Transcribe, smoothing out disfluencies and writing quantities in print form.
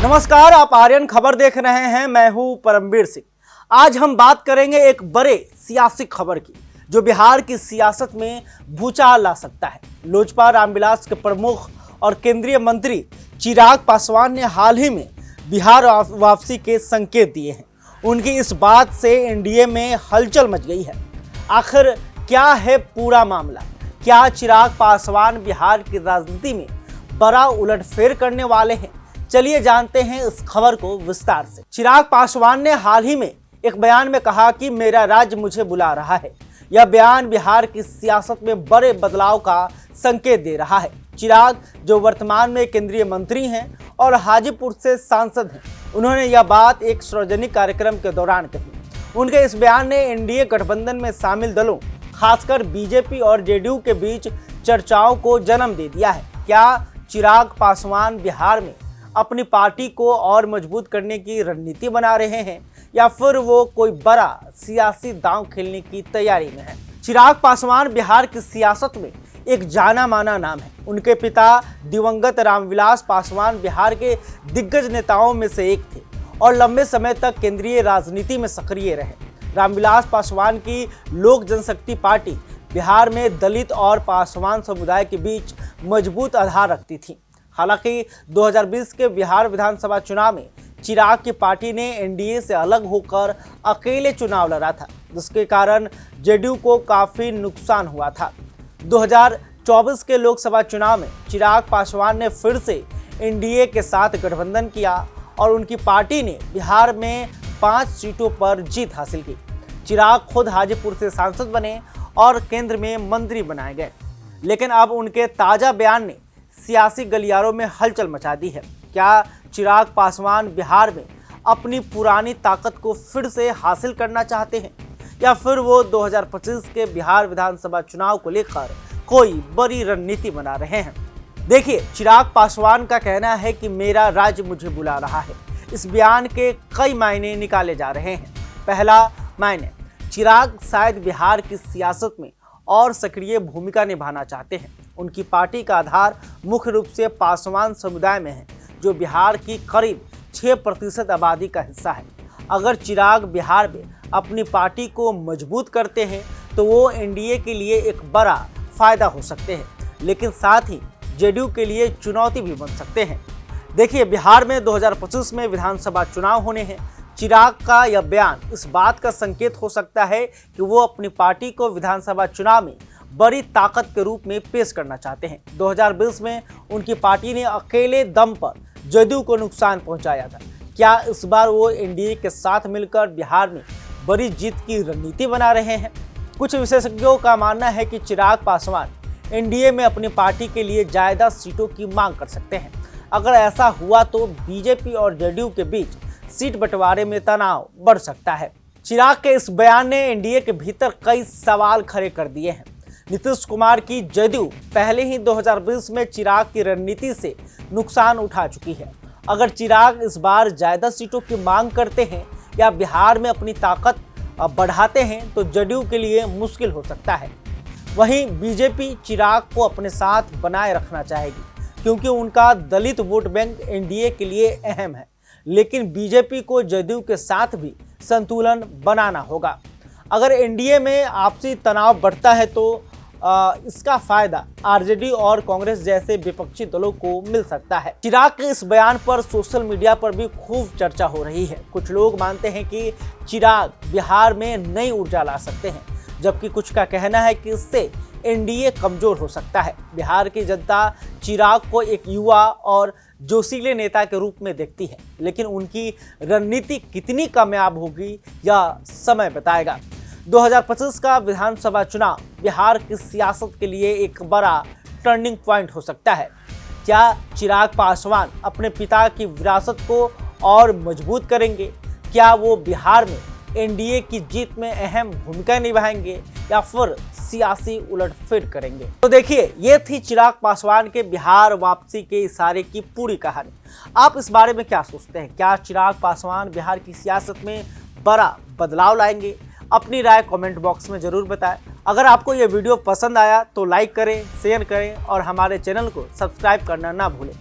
नमस्कार, आप आर्यन खबर देख रहे हैं। मैं हूं परमवीर सिंह। आज हम बात करेंगे एक बड़े सियासी खबर की जो बिहार की सियासत में भूचाल ला सकता है। लोजपा रामविलास के प्रमुख और केंद्रीय मंत्री चिराग पासवान ने हाल ही में बिहार वापसी के संकेत दिए हैं। उनकी इस बात से एनडीए में हलचल मच गई है। आखिर क्या है पूरा मामला? क्या चिराग पासवान बिहार की राजनीति में बड़ा उलटफेर करने वाले हैं? चलिए जानते हैं इस खबर को विस्तार से। चिराग पासवान ने हाल ही में एक बयान में कहा कि मेरा राज्य मुझे बुला रहा है। यह बयान बिहार की सियासत में बड़े बदलाव का संकेत दे रहा है। चिराग, जो वर्तमान में केंद्रीय मंत्री हैं और हाजीपुर से सांसद हैं, उन्होंने यह बात एक सार्वजनिक कार्यक्रम के दौरान कही। उनके इस बयान ने एनडीए गठबंधन में शामिल दलों, खासकर बीजेपी और जेडीयू के बीच चर्चाओं को जन्म दे दिया है। क्या चिराग पासवान बिहार में अपनी पार्टी को और मजबूत करने की रणनीति बना रहे हैं या फिर वो कोई बड़ा सियासी दांव खेलने की तैयारी में है? चिराग पासवान बिहार की सियासत में एक जाना माना नाम है। उनके पिता दिवंगत रामविलास पासवान बिहार के दिग्गज नेताओं में से एक थे और लंबे समय तक केंद्रीय राजनीति में सक्रिय रहे। रामविलास पासवान की लोक जनशक्ति पार्टी बिहार में दलित और पासवान समुदाय के बीच मजबूत आधार रखती थी। हालांकि 2020 के बिहार विधानसभा चुनाव में चिराग की पार्टी ने एनडीए से अलग होकर अकेले चुनाव लड़ा था, जिसके कारण जेडीयू को काफी नुकसान हुआ था। 2024 के लोकसभा चुनाव में चिराग पासवान ने फिर से एनडीए के साथ गठबंधन किया और उनकी पार्टी ने बिहार में 5 सीटों पर जीत हासिल की। चिराग खुद हाजीपुर से सांसद बने और केंद्र में मंत्री बनाए गए, लेकिन अब उनके ताजा बयान ने सियासी गलियारों में हलचल मचा दी है। क्या चिराग पासवान बिहार में अपनी पुरानी ताकत को फिर से हासिल करना चाहते हैं या फिर वो 2025 के बिहार विधानसभा चुनाव को लेकर कोई बड़ी रणनीति बना रहे हैं? देखिए, चिराग पासवान का कहना है कि मेरा राज्य मुझे बुला रहा है। इस बयान के कई मायने निकाले जा रहे हैं। पहला मायने, चिराग शायद बिहार की सियासत में और सक्रिय भूमिका निभाना चाहते हैं। उनकी पार्टी का आधार मुख्य रूप से पासवान समुदाय में है, जो बिहार की करीब 6% आबादी का हिस्सा है। अगर चिराग बिहार में अपनी पार्टी को मजबूत करते हैं तो वो एनडीए के लिए एक बड़ा फायदा हो सकते हैं, लेकिन साथ ही जेडीयू के लिए चुनौती भी बन सकते हैं। देखिए, बिहार में 2025 में विधानसभा चुनाव होने हैं। चिराग का यह बयान इस बात का संकेत हो सकता है कि वो अपनी पार्टी को विधानसभा चुनाव में बड़ी ताकत के रूप में पेश करना चाहते हैं। 2020 में उनकी पार्टी ने अकेले दम पर जेडीयू को नुकसान पहुंचाया था। क्या इस बार वो एनडीए के साथ मिलकर बिहार में बड़ी जीत की रणनीति बना रहे हैं? कुछ विशेषज्ञों का मानना है कि चिराग पासवान एनडीए में अपनी पार्टी के लिए ज्यादा सीटों की मांग कर सकते हैं। अगर ऐसा हुआ तो बीजेपी और जेडीयू के बीच सीट बंटवारे में तनाव बढ़ सकता है। चिराग के इस बयान ने एनडीए के भीतर कई सवाल खड़े कर दिए हैं। नीतीश कुमार की जेडीयू पहले ही 2020 में चिराग की रणनीति से नुकसान उठा चुकी है। अगर चिराग इस बार ज्यादा सीटों की मांग करते हैं या बिहार में अपनी ताकत बढ़ाते हैं तो जेडीयू के लिए मुश्किल हो सकता है। वहीं बीजेपी चिराग को अपने साथ बनाए रखना चाहेगी, क्योंकि उनका दलित वोट बैंक एनडीए के लिए अहम है। लेकिन बीजेपी को जेडीयू के साथ भी संतुलन बनाना होगा। अगर एनडीए में आपसी तनाव बढ़ता है तो इसका फायदा आरजेडी और कांग्रेस जैसे विपक्षी दलों को मिल सकता है। चिराग के इस बयान पर सोशल मीडिया पर भी खूब चर्चा हो रही है। कुछ लोग मानते हैं कि चिराग बिहार में नई ऊर्जा ला सकते हैं, जबकि कुछ का कहना है कि इससे एनडीए कमजोर हो सकता है। बिहार की जनता चिराग को एक युवा और जोशीले नेता के रूप में देखती है, लेकिन उनकी रणनीति कितनी कामयाब होगी यह समय बताएगा। 2025 का विधानसभा चुनाव बिहार की सियासत के लिए एक बड़ा टर्निंग पॉइंट हो सकता है। क्या चिराग पासवान अपने पिता की विरासत को और मजबूत करेंगे? क्या वो बिहार में एनडीए की जीत में अहम भूमिका निभाएंगे या फिर सियासी उलटफेर करेंगे? तो देखिए, ये थी चिराग पासवान के बिहार वापसी के इशारे की पूरी कहानी। आप इस बारे में क्या सोचते हैं? क्या चिराग पासवान बिहार की सियासत में बड़ा बदलाव लाएंगे? अपनी राय कमेंट बॉक्स में जरूर बताएं। अगर आपको ये वीडियो पसंद आया तो लाइक करें, शेयर करें और हमारे चैनल को सब्सक्राइब करना ना भूलें।